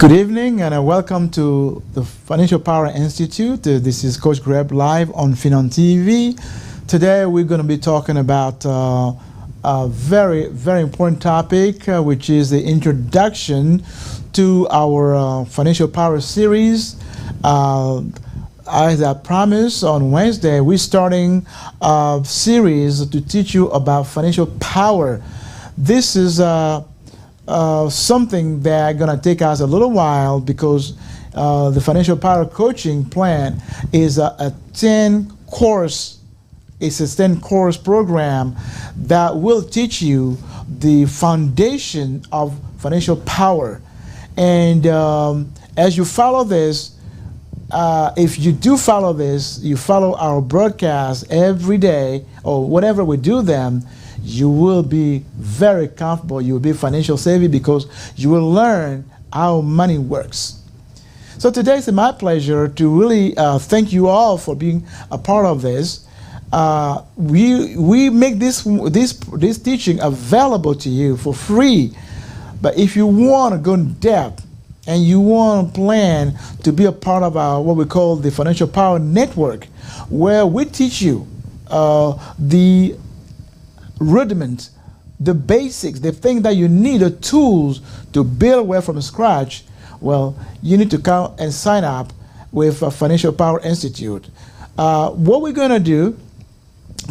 Good evening and welcome to the Financial Power Institute. This is Coach Greb live on FinanTV. Today we're going to be talking about a very, very important topic, which is the introduction to our Financial Power series. As I promised on Wednesday, we're starting a series to teach you about financial power. This is something that's going to take us a little while because the Financial Power Coaching Plan is a 10-course program that will teach you the foundation of financial power. And as you follow this, if you do follow this, you follow our broadcast every day or whenever we do them, you will be very comfortable. You will be financial savvy because you will learn how money works. So today it's my pleasure to really thank you all for being a part of this. We make this teaching available to you for free. But if you want to go in depth and you want to plan to be a part of our what we call the Financial Power Network, where we teach you the rudiments, the basics, the things that you need, the tools to build wealth from scratch, well, you need to come and sign up with Financial Power Institute. What we're going to do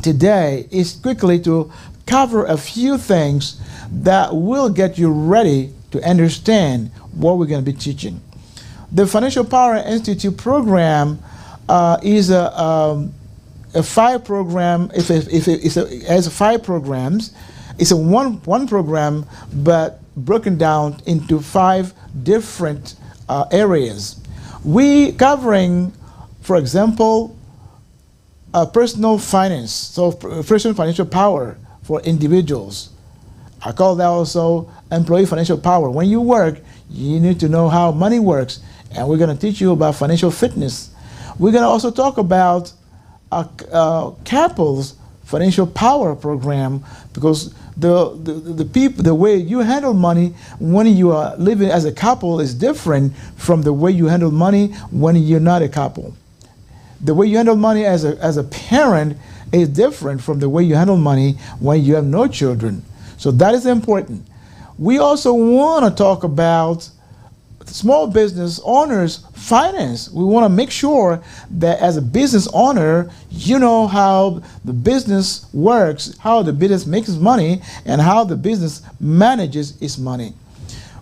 today is quickly to cover a few things that will get you ready to understand what we're going to be teaching. The Financial Power Institute program is a 5 program. It has 5 programs. It's a one program, but broken down into 5 different areas. We covering, for example, personal finance, so personal financial power for individuals. I call that also employee financial power. When you work, you need to know how money works, and we're going to teach you about financial fitness. We're going to also talk about couples financial power program, because the people, the way you handle money when you are living as a couple is different from the way you handle money when you're not a couple. The way you handle money as a parent is different from the way you handle money when you have no children. So that is important. We also want to talk about small business owners' finance. We want to make sure that as a business owner, you know how the business works, how the business makes money, and how the business manages its money.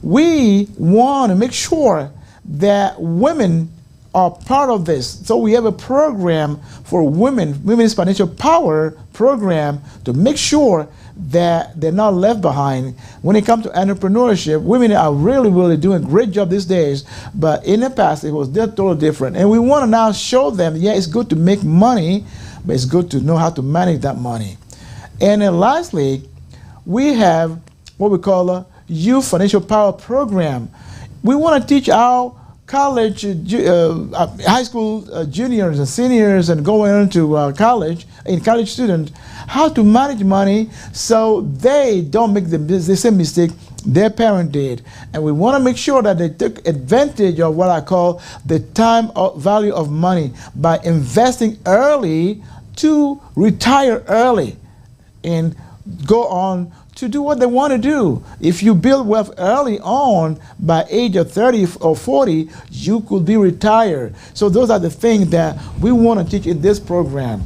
We want to make sure that women are part of this. So we have a program for women's financial power program to make sure that they're not left behind. When it comes to entrepreneurship, women are really doing a great job these days, but in the past it was totally different. And we want to now show them, yeah, it's good to make money, but it's good to know how to manage that money. And then lastly, we have what we call a youth financial power program. We want to teach our college, high school juniors and seniors and going into college students how to manage money so they don't make the same mistake their parent did. And we want to make sure that they took advantage of what I call the time value of money by investing early to retire early and go on to do what they want to do. If you build wealth early on, by age of 30 or 40, you could be retired. So those are the things that we want to teach in this program.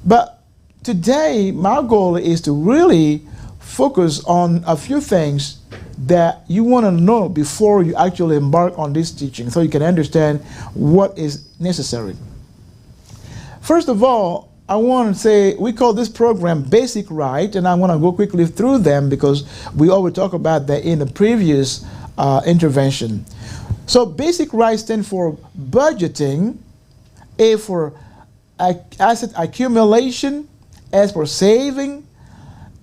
But today, my goal is to really focus on a few things that you want to know before you actually embark on this teaching, so you can understand what is necessary. First of all, I want to say we call this program Basic Right, and I want to go quickly through them because we always talk about that in the previous intervention. So Basic Right stands for budgeting, A for asset accumulation, S for saving,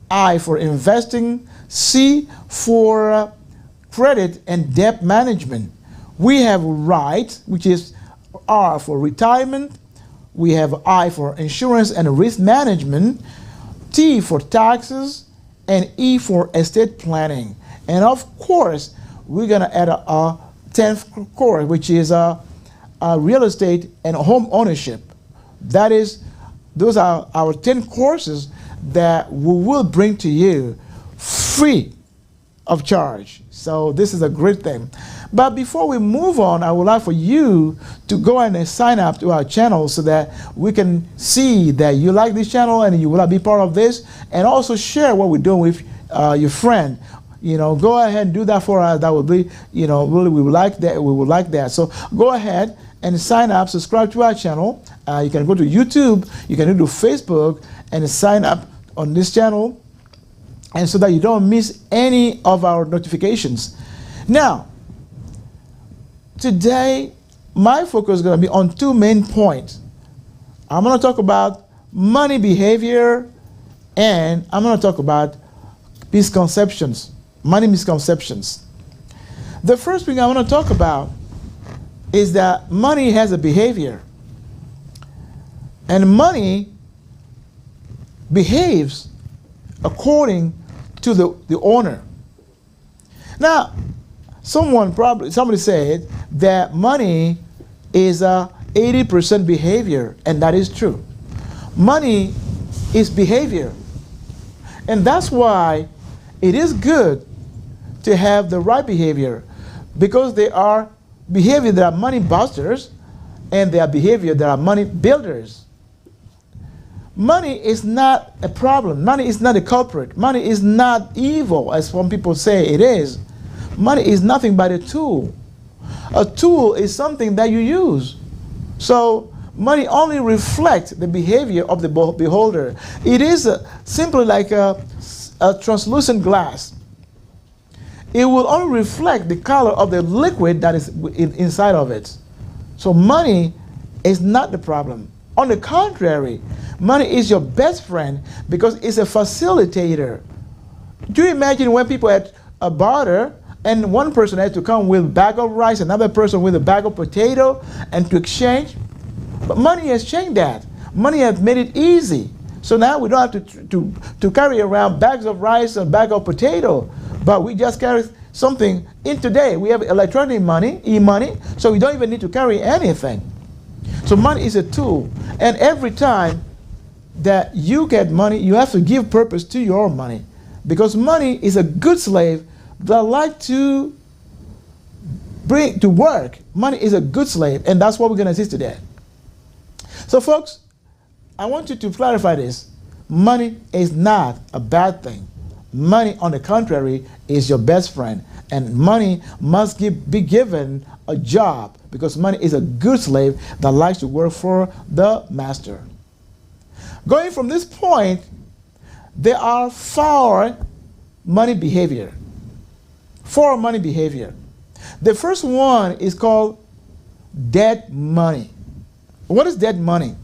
I for investing, C for credit and debt management. We have right, which is R for retirement. We have I for insurance and risk management, T for taxes, and E for estate planning. And of course, we're going to add a 10th course, which is real estate and home ownership. Those are our 10 courses that we will bring to you free of charge. So this is a great thing. But before we move on, I would like for you to go ahead and sign up to our channel so that we can see that you like this channel and you will be part of this, and also share what we're doing with your friend. Go ahead and do that for us. That would be, really, we would like that. We would like that. So go ahead and sign up, subscribe to our channel. You can go to YouTube, you can go to Facebook, and sign up on this channel, and so that you don't miss any of our notifications. Now, today, my focus is going to be on two main points. I'm going to talk about money behavior, and I'm going to talk about misconceptions, money misconceptions. The first thing I want to talk about is that money has a behavior, and money behaves according to the owner. Now, somebody said that money is a 80% behavior, and that is true. Money is behavior, and that's why it is good to have the right behavior, because there are behavior that are money busters, and there are behavior that are money builders. Money is not a problem. Money is not a culprit. Money is not evil, as some people say it is. Money is nothing but a tool. A tool is something that you use. So money only reflects the behavior of the beholder. It is simply like a translucent glass. It will only reflect the color of the liquid that is inside of it. So money is not the problem. On the contrary, money is your best friend because it's a facilitator. Do you imagine when people had a barter and one person had to come with a bag of rice, another person with a bag of potato, and to exchange? But money has changed that. Money has made it easy. So now we don't have to carry around bags of rice and bag of potato, but we just carry something in today. We have electronic money, e-money, so we don't even need to carry anything. So money is a tool, and every time that you get money, you have to give purpose to your money, because money is a good slave that like to bring to work. Money is a good slave, and that's what we're going to see today. So folks, I want you to clarify this. Money is not a bad thing. Money, on the contrary, is your best friend, and money must be given a job, because money is a good slave that likes to work for the master. Going from this point, there are four money behavior. Four money behavior. The first one is called dead money. What is dead money?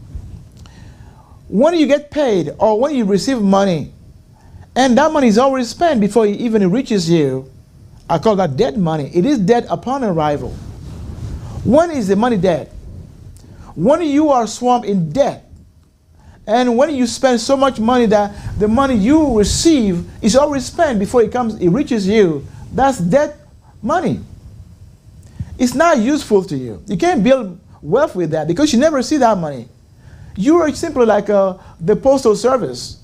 When you get paid or when you receive money, and that money is already spent before it even reaches you, I call that dead money. It is dead upon arrival. When is the money dead? When you are swamped in debt, and when you spend so much money that the money you receive is already spent before it reaches you, that's dead money. It's not useful to you. You can't build wealth with that because you never see that money. You are simply like the postal service.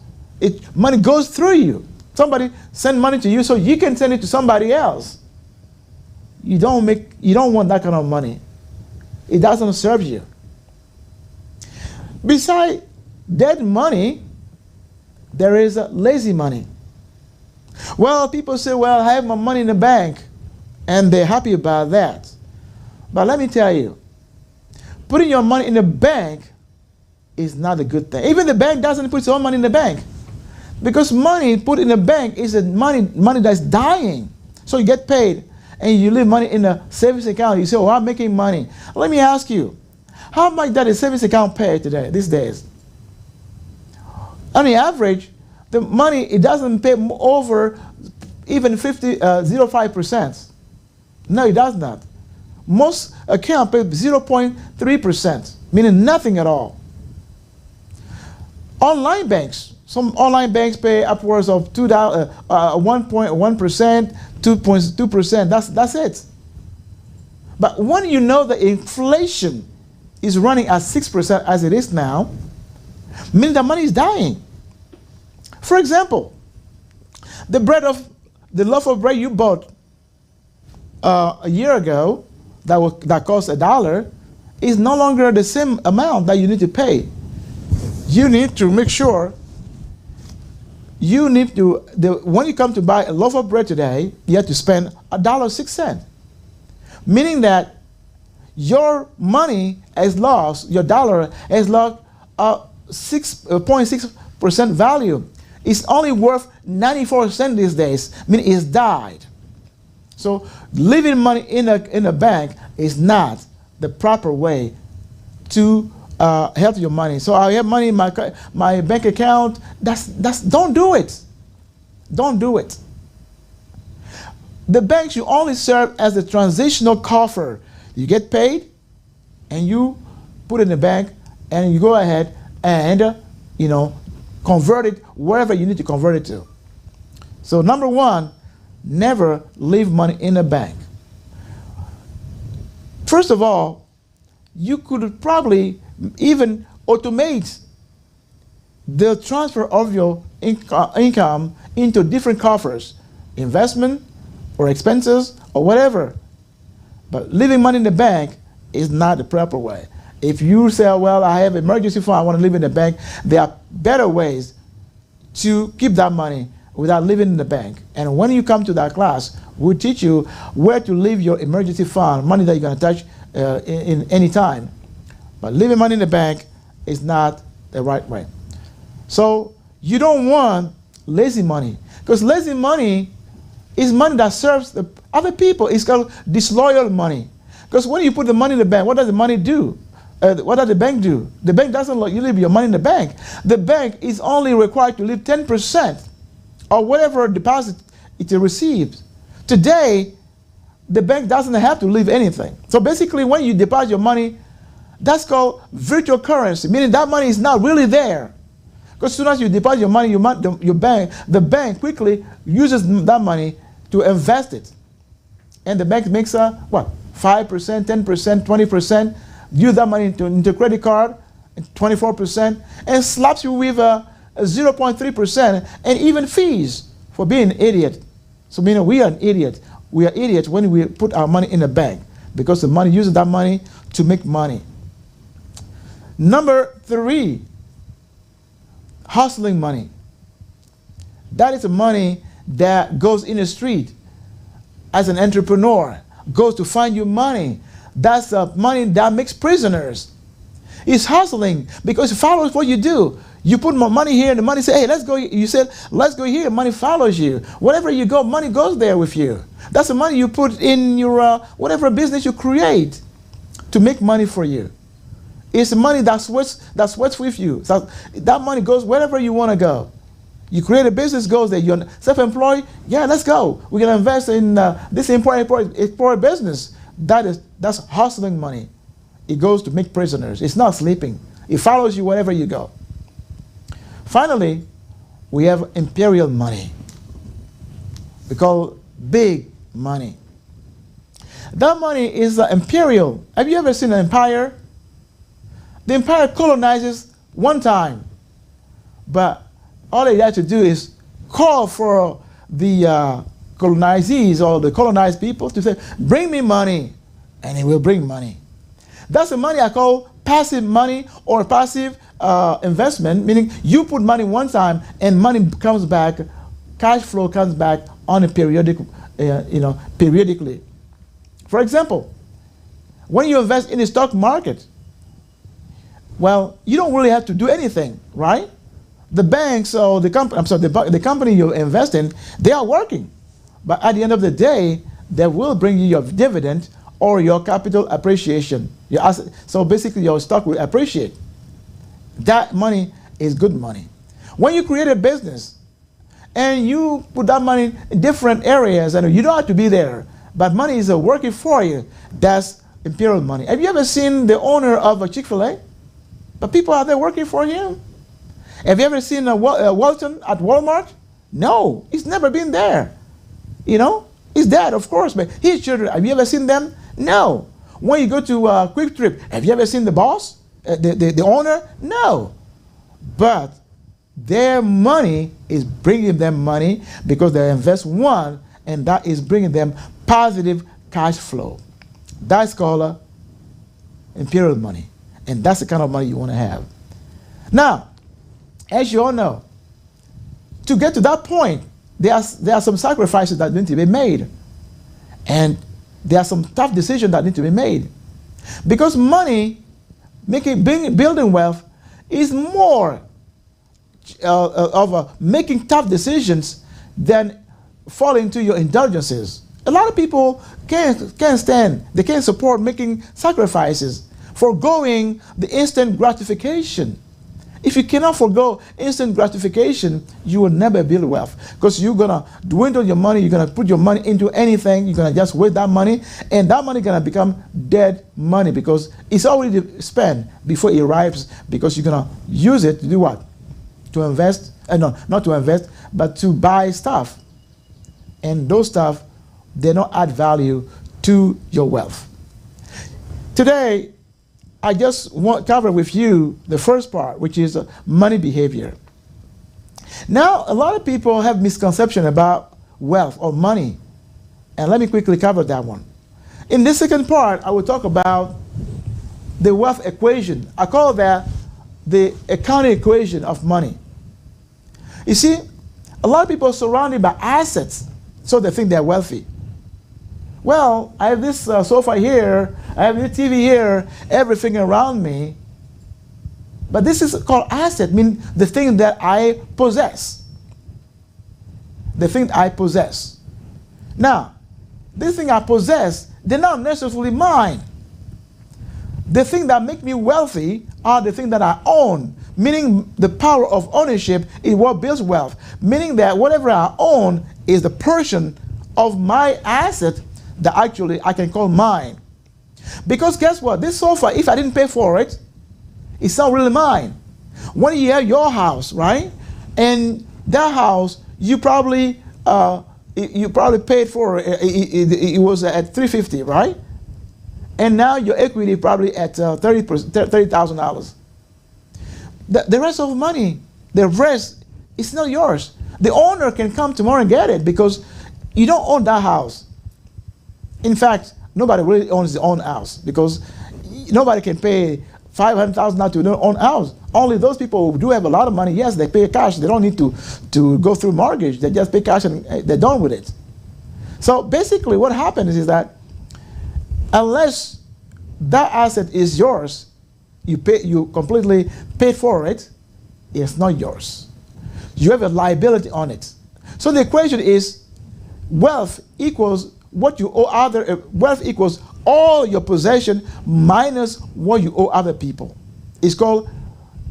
Money goes through you. Somebody send money to you so you can send it to somebody else. You don't want that kind of money. It doesn't serve you. Besides dead money, there is lazy money. Well, people say, well, I have my money in the bank, and they're happy about that. But let me tell you, putting your money in the bank is not a good thing. Even the bank doesn't put its own money in the bank, because money put in the bank is money that's dying. So you get paid, and you leave money in a savings account. You say, oh, I'm making money. Let me ask you, how much does a savings account pay today, these days? On the average, the money, it doesn't pay over even 0.5%. No, it does not. Most accounts pay 0.3%, meaning nothing at all. Online banks, Some online banks pay upwards of 1.1%, 2.2%. That's it. But when you know that inflation is running at 6% as it is now, meaning that money is dying. For example, the loaf of bread you bought a year ago that cost $1 is no longer the same amount that you need to pay. You need to make sure when you come to buy a loaf of bread today, you have to spend $1.06. Meaning that your money has lost, your dollar has lost 6.6% value. It's only worth 94 cents these days, meaning it's died. So leaving money in a bank is not the proper way to help your money. So I have money in my bank account. Don't do it. Don't do it. The bank should only serve as a transitional coffer. You get paid, and you put it in the bank, and you go ahead and convert it wherever you need to convert it to. So number one, never leave money in a bank. First of all, you could probably even automate the transfer of your income into different coffers, investment or expenses or whatever. But leaving money in the bank is not the proper way. If you say, well, I have emergency fund, I want to leave it in the bank, there are better ways to keep that money without leaving it in the bank. And when you come to that class, we'll teach you where to leave your emergency fund, money that you're going to touch in any time. But leaving money in the bank is not the right way. So you don't want lazy money, because lazy money is money that serves the other people. It's called disloyal money. Because when you put the money in the bank, what does the money do? What does the bank do? The bank doesn't let you leave your money in the bank. The bank is only required to leave 10% or whatever deposit it receives. Today, the bank doesn't have to leave anything. So basically, when you deposit your money, that's called virtual currency, meaning that money is not really there. Because as soon as you deposit your money, the bank quickly uses that money to invest it. And the bank makes 5%, 10%, 20%, use that money into credit card, 24%, and slaps you with a 0.3% and even fees for being an idiot. So meaning we are an idiot. We are idiots when we put our money in the bank, because the money uses that money to make money. Number 3, hustling money. That is the money that goes in the street as an entrepreneur, goes to find you money. That's the money that makes prisoners. It's hustling because it follows what you do. You put more money here and the money says, hey, let's go. You said, let's go here. Money follows you. Wherever you go, money goes there with you. That's the money you put in your whatever business you create to make money for you. It's the money that sweats with you. So that money goes wherever you want to go. You create a business, goes there. You're self-employed. Yeah, let's go. We're going to invest in this import business. That's hustling money. It goes to make prisoners. It's not sleeping. It follows you wherever you go. Finally, we have imperial money. We call it big money. That money is imperial. Have you ever seen an empire? The empire colonizes one time, but all they have to do is call for the colonizees or the colonized people to say, bring me money, and it will bring money. That's the money I call passive money or passive investment, meaning you put money one time and money comes back, cash flow comes back on a periodically. For example, when you invest in the stock market, well, you don't really have to do anything, right? The banks or the company you invest in, they are working. But at the end of the day, they will bring you your dividend or your capital appreciation. So basically, your stock will appreciate. That money is good money. When you create a business and you put that money in different areas, and you don't have to be there, but money is working for you, that's imperial money. Have you ever seen the owner of a Chick-fil-A? But people are there working for him. Have you ever seen Walton at Walmart? No, he's never been there. You know, he's dead, of course, but his children, have you ever seen them? No. When you go to Quick Trip, have you ever seen the boss, the owner? No. But their money is bringing them money because they invest one, and that is bringing them positive cash flow. That's called imperial money, and that's the kind of money you want to have. Now, as you all know, to get to that point, there are some sacrifices that need to be made, and there are some tough decisions that need to be made, because money, building wealth, is more of making tough decisions than falling into your indulgences. A lot of people can't stand, they can't support making sacrifices, foregoing the instant gratification. If you cannot forego instant gratification, you will never build wealth, because you're going to dwindle your money, you're going to put your money into anything, you're going to just waste that money, and that money is going to become dead money because it's already spent before it arrives, because you're going to use it to do what? To invest, no, not to invest, but to buy stuff. And those stuff, they don't add value to your wealth. Today, I just want to cover with you the first part, which is money behavior. Now, a lot of people have misconception about wealth or money, and let me quickly cover that one. In this second part, I will talk about the wealth equation. I call that the accounting equation of money. You see, a lot of people are surrounded by assets, so they think they're wealthy. Well, I have this sofa here, I have this TV here, everything around me. But this is called asset, meaning the thing that I possess. The thing I possess. Now, this thing I possess, they're not necessarily mine. The thing that make me wealthy are the thing that I own, meaning the power of ownership is what builds wealth, meaning that whatever I own is the portion of my asset that actually I can call mine. Because guess what? This sofa, if I didn't pay for it, it's not really mine. When you have your house, right? And that house, you probably paid for it. It was at $350, right? And now your equity probably at $30,000. The rest of the money, the rest, it's not yours. The owner can come tomorrow and get it because you don't own that house. In fact, nobody really owns their own house because nobody can pay $500,000 to their own house. Only those people who do have a lot of money, yes, they pay cash. They don't need to go through mortgage. They just pay cash and they're done with it. So basically what happens is that unless that asset is yours, you completely paid for it, it's not yours. You have a liability on it. So the equation is wealth equals what you owe other, wealth equals all your possession minus what you owe other people. It's called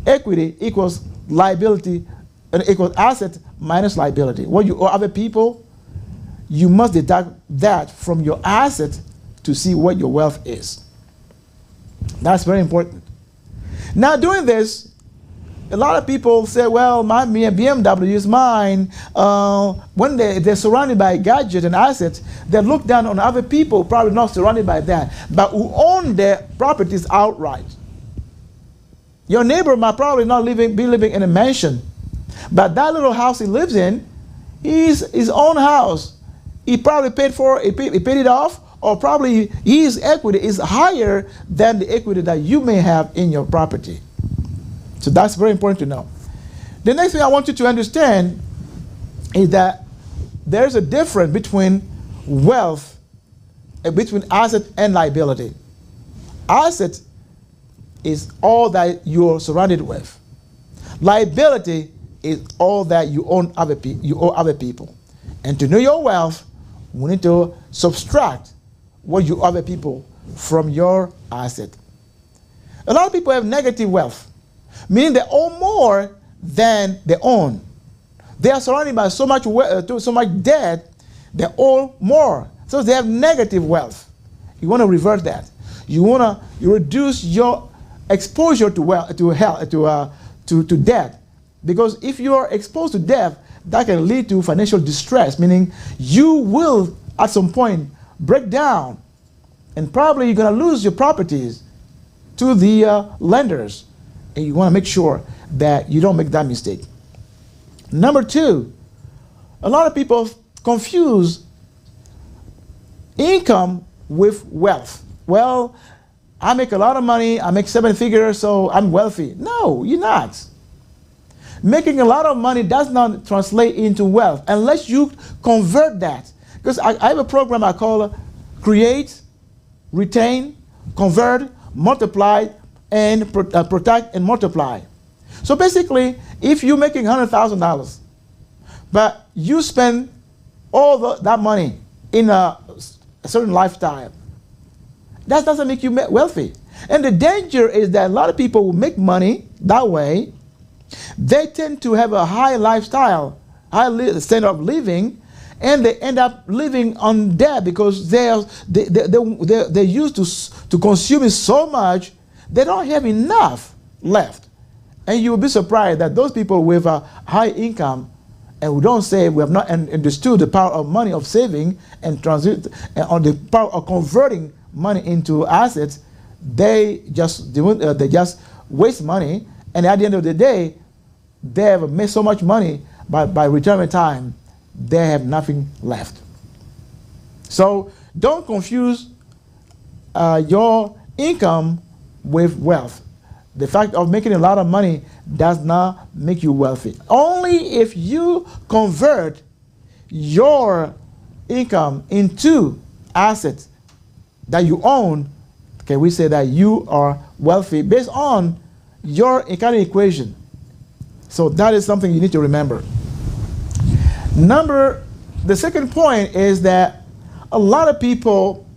equity equals liability, and equals asset minus liability. What you owe other people, you must deduct that from your asset to see what your wealth is. That's very important. Now doing this, a lot of people say, well, my BMW is mine. When they're surrounded by gadgets and assets, they look down on other people, probably not surrounded by that, but who own their properties outright. Your neighbor might probably not be living in a mansion, but that little house he lives in is his own house. He probably paid for it, he paid it off, or probably his equity is higher than the equity that you may have in your property. So that's very important to know. The next thing I want you to understand is that there's a difference between wealth, between asset and liability. Asset is all that you're surrounded with. Liability is all that you owe other people. And to know your wealth, we need to subtract what you owe other people from your asset. A lot of people have negative wealth, meaning they owe more than they own. They are surrounded by so much debt, they owe more. So they have negative wealth. You want to revert that. You reduce your exposure to debt Because if you are exposed to death, that can lead to financial distress, meaning you will at some point break down, and probably you're going to lose your properties to the lenders, and you want to make sure that you don't make that mistake. Number two, a lot of people confuse income with wealth. Well, I make a lot of money, I make 7 figures, so I'm wealthy. No, you're not. Making a lot of money does not translate into wealth unless you convert that. Because I have a program I call Create, Retain, Convert, Multiply, and Protect and Multiply. So basically, if you're making $100,000, but you spend all that money in a certain lifestyle, that doesn't make you wealthy. And the danger is that a lot of people who make money that way, they tend to have a high lifestyle, high standard of living, and they end up living on debt because they're used to consuming so much, they don't have enough left. And you will be surprised that those people with a high income and who don't save, we have not understood the power of money, of saving, and transit, on the power of converting money into assets, they just waste money, and at the end of the day, they have made so much money by retirement time, they have nothing left. So don't confuse your income with wealth. The fact of making a lot of money does not make you wealthy. Only if you convert your income into assets that you own, can we say that you are wealthy based on your accounting equation. So that is something you need to remember. The second point is that a lot of people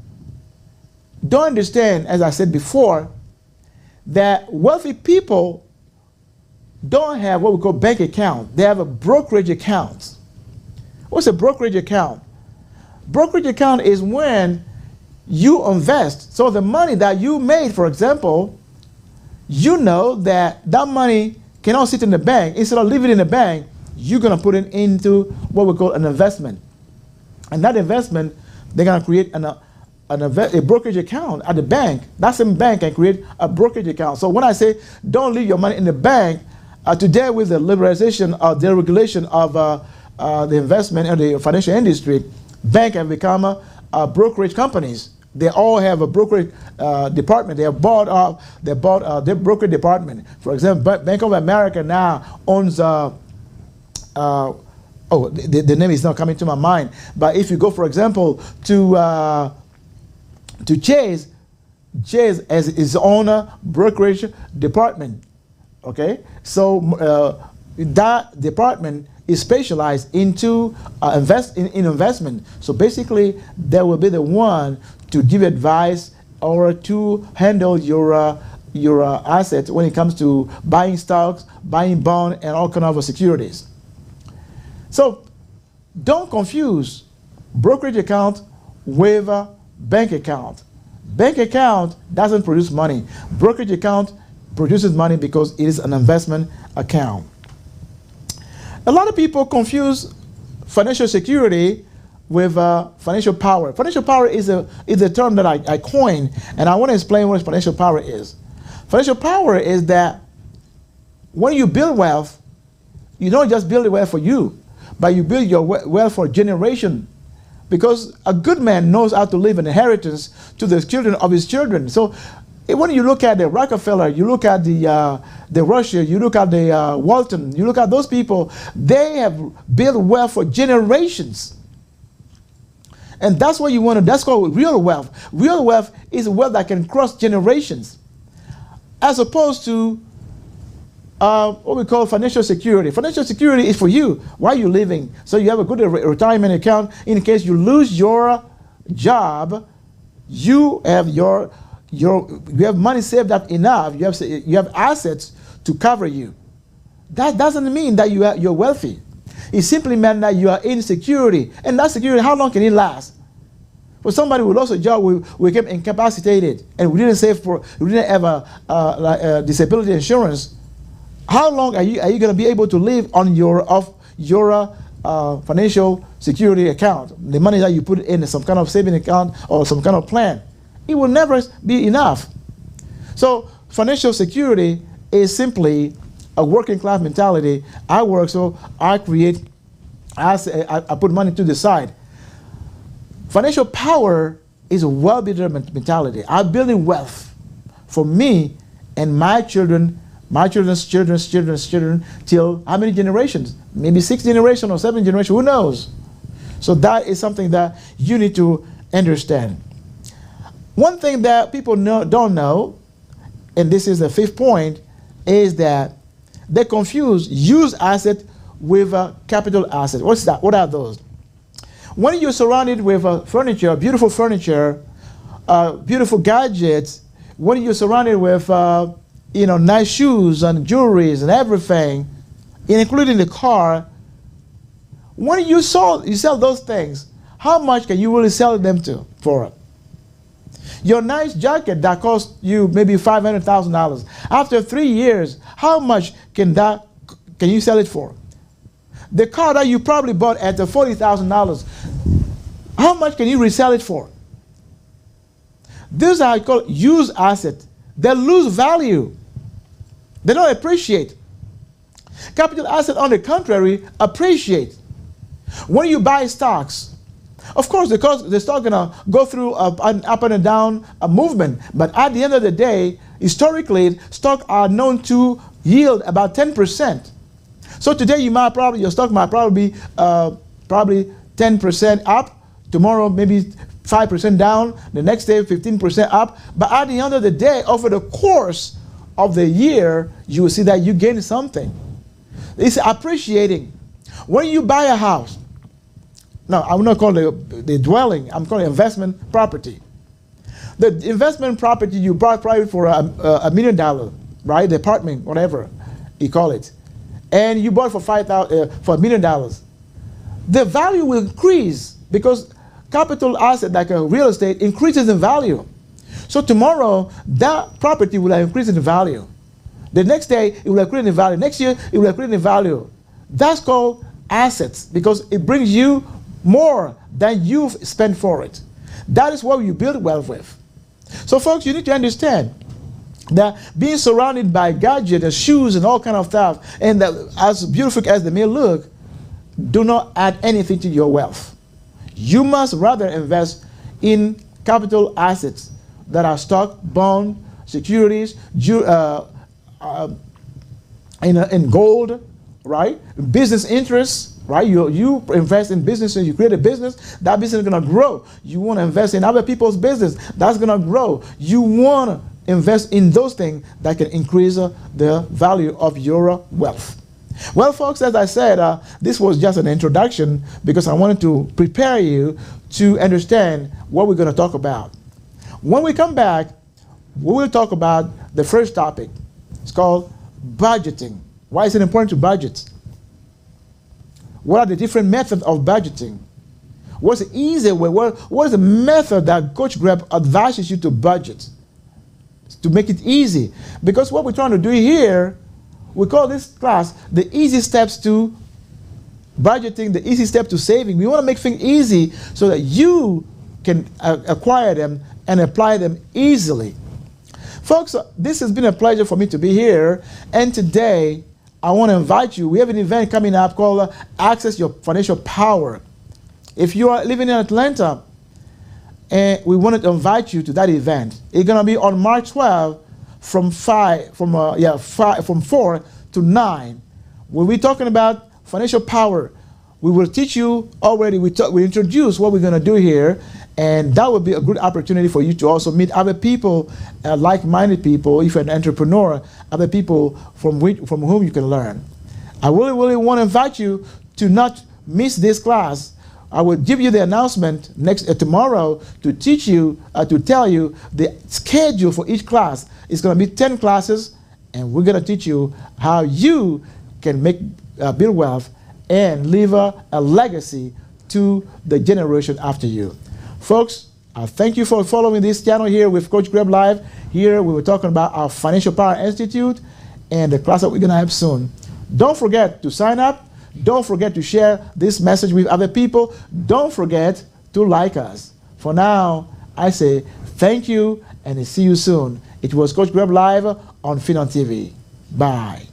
don't understand, as I said before, that wealthy people don't have what we call bank account. They have a brokerage account. What's a brokerage account? Brokerage account is when you invest. So the money that you made, for example, you know that that money cannot sit in the bank. Instead of leaving it in the bank, you're going to put it into what we call an investment. And that investment, they're going to create a brokerage account at the bank. That same bank can create a brokerage account. So when I say don't leave your money in the bank, today with the liberalization or deregulation of the investment in the financial industry, banks have become brokerage companies. They all have a brokerage department. They have bought their brokerage department. For example, Bank of America now owns the name is not coming to my mind. But if you go, for example, to Chase as his own brokerage department. Okay, so that department is specialized into investment. So basically, they will be the one to give advice or to handle your assets when it comes to buying stocks, buying bonds, and all kind of securities. So don't confuse brokerage account with a bank account. Bank account doesn't produce money. Brokerage account produces money because it is an investment account. A lot of people confuse financial security with financial power. Financial power is a term that I coined, and I want to explain what financial power is. Financial power is that when you build wealth, you don't just build wealth for you, but you build your wealth for generation. Because a good man knows how to leave an inheritance to the children of his children. So when you look at the Rockefeller, you look at the Russia, you look at the Walton, you look at those people, they have built wealth for generations. And that's what you want to, that's called real wealth. Real wealth is a wealth that can cross generations. As opposed to what we call financial security. Financial security is for you while you're living. So you have a good retirement account in case you lose your job. You have you have money saved up enough. You have assets to cover you. That doesn't mean that you're wealthy. It simply meant that you are in security. And that security, how long can it last? For somebody who lost a job, we became incapacitated, and we didn't have a disability insurance. How long are you going to be able to live on your financial security account, the money that you put in some kind of saving account or some kind of plan? It will never be enough. So financial security is simply a working class mentality. I work, so I create, I put money to the side. Financial power is a well-builder mentality. I'm building wealth for me and my children, my children's children, till how many generations? Maybe 6 generations or 7 generations, who knows? So that is something that you need to understand. One thing that people don't know, and this is the 5th point, is that they confuse used asset with a capital asset. What's that? What are those? When you're surrounded with furniture, beautiful gadgets, when you're surrounded with nice shoes and jewelries and everything, including the car, when you sell those things, how much can you really sell them for it? Your nice jacket that cost you maybe $500,000, after 3 years, how much can you sell it for? The car that you probably bought at $40,000, how much can you resell it for? These are called used assets. They lose value. They don't appreciate. Capital assets, on the contrary, appreciate. When you buy stocks, of course, the stock gonna go through an up and down movement, but at the end of the day, historically, stocks are known to yield about 10%. So today, your stock might probably be 10% up. Tomorrow, maybe 5% down. The next day, 15% up. But at the end of the day, over the course of the year, you will see that you gain something. It's appreciating. When you buy a house, now I'm not calling it the dwelling, I'm calling it investment property. The investment property you bought probably for $1 million, right? The apartment, whatever you call it. And you bought for $1 million. The value will increase because capital asset like a real estate increases in value. So tomorrow, that property will increase in value. The next day, it will increase in value. Next year, it will increase in value. That's called assets because it brings you more than you've spent for it. That is what you build wealth with. So folks, you need to understand that being surrounded by gadgets and shoes and all kind of stuff, and that as beautiful as they may look, do not add anything to your wealth. You must rather invest in capital assets that are stock, bond, securities, in gold, right? Business interests, right? You invest in businesses, you create a business, that business is going to grow. You want to invest in other people's business, that's going to grow. You want to invest in those things that can increase the value of your wealth. Well, folks, as I said, this was just an introduction because I wanted to prepare you to understand what we're going to talk about. When we come back, we will talk about the first topic. It's called budgeting. Why is it important to budget? What are the different methods of budgeting? What's the easy way? What is the method that Coach Greb advises you to budget? To make it easy. Because what we're trying to do here, we call this class the easy steps to budgeting, the easy step to saving. We want to make things easy so that you can acquire them and apply them easily. Folks, this has been a pleasure for me to be here. And today, I want to invite you. We have an event coming up called Access Your Financial Power. If you are living in Atlanta, and we wanted to invite you to that event. It's going to be on March 12th from 4 to 9. We'll be talking about financial power. We will teach you already. We introduce what we're going to do here, and that will be a good opportunity for you to also meet other people, like-minded people. If you're an entrepreneur, other people from whom you can learn. I really want to invite you to not miss this class. I will give you the announcement tomorrow to teach you, to tell you the schedule for each class. It's going to be 10 classes, and we're going to teach you how you can build wealth and leave a legacy to the generation after you. Folks, I thank you for following this channel here with Coach Greb Live. Here we were talking about our Financial Power Institute, and the class that we're going to have soon. Don't forget to sign up. Don't forget to share this message with other people. Don't forget to like us. For now, I say thank you and see you soon. It was Coach Greb live on FinanTV. Bye.